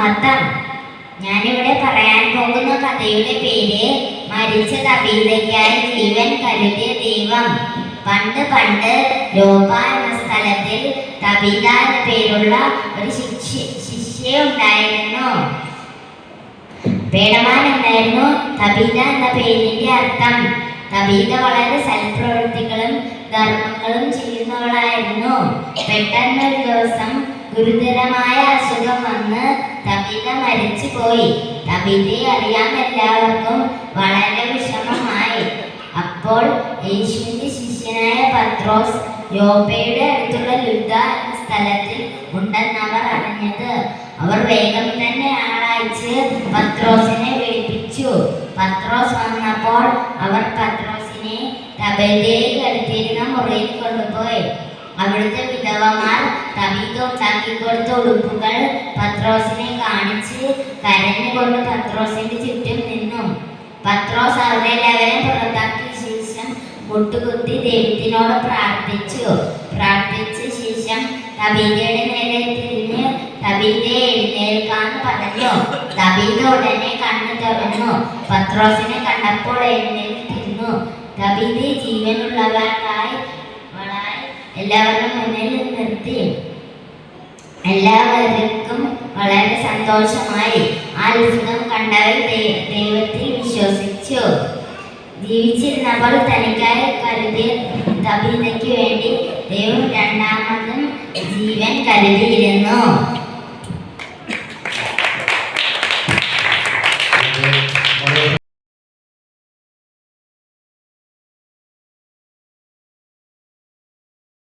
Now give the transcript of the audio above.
മഹത്വം. ഞാനിവിടെ പറയാൻ പോകുന്ന കഥയുടെ പേര് മരിച്ച തബീതയ്ക്കായി ജീവൻ കരുതിയ ദൈവം. പണ്ട് പണ്ട് യോപ്പ എന്ന സ്ഥലത്തിൽ തബീത എന്ന പേരുള്ള ഒരു ശിഷ്യയുണ്ടായിരുന്നു. പേടമാൻ എന്നായിരുന്നു തബീത എന്ന പേരിന്റെ അർത്ഥം. തബീത വളരെ സൽപ്രവൃത്തികളും ധർമ്മങ്ങളും ചെയ്യുന്നവളായിരുന്നു. പെട്ടെന്നൊരു ദിവസം ഗുരുതരമായ അസുഖം വന്ന് തബീത മരിച്ചു പോയി. തബീതയെ അറിയാൻ എല്ലാവർക്കും വളരെ വിഷമമായി. അപ്പോൾ യേശുവിന്റെ ശിഷ്യനായ പത്രോസ് യോപ്പയുടെ അടുത്തുള്ള ലുദ്ദ എന്ന സ്ഥലത്തിൽ ഉണ്ടെന്നവർ അറിഞ്ഞത്. അവർ വേഗം തന്നെ ആളയച്ച് പത്രോസിനെ വിളിപ്പിച്ചു. പത്രോസ് വന്നപ്പോൾ അവർ പത്രോസിനെ തബീതയെ കിടത്തിയിരുന്ന മുറിയിൽ കൊണ്ടുപോയി. അവിടുത്തെ വിധവമാർ തബീത ഉണ്ടാക്കിക്കൊടുത്ത ഉടുപ്പുകൾ പത്രോസിനെ കാണിച്ച് കരഞ്ഞുകൊണ്ട് പത്രോസിന്റെ ചുറ്റും നിന്നു. പത്രോസ് അവരെല്ലാവരെയും പുറത്താക്കിയ ശേഷം മുട്ടുകുത്തി ദൈവത്തിനോട് പ്രാർത്ഥിച്ച ശേഷം തബീതയുടെ നേരെ തിരിഞ്ഞ് തബീതയെ എഴുന്നേൽക്കാന്ന് പറഞ്ഞു. തബീത ഉടനെ കണ്ണു തുറന്നു. പത്രോസിനെ കണ്ടപ്പോൾ എഴുന്നേറ്റിരുന്നു. തബീതയെ ജീവനുള്ളവരായി എല്ലാവരുടെ മുന്നിൽ നിർത്തി. എല്ലാവർക്കും വളരെ സന്തോഷമായി. ആ അത്ഭുതം കണ്ടവർ ദൈവത്തിൽ വിശ്വസിച്ചു. ജീവിച്ചിരുന്നപ്പോൾ തനിക്കായി കരുതിയ തബീതയ്ക്ക് വേണ്ടി ദൈവം രണ്ടാമതും ജീവൻ കരുതിയിരുന്നു.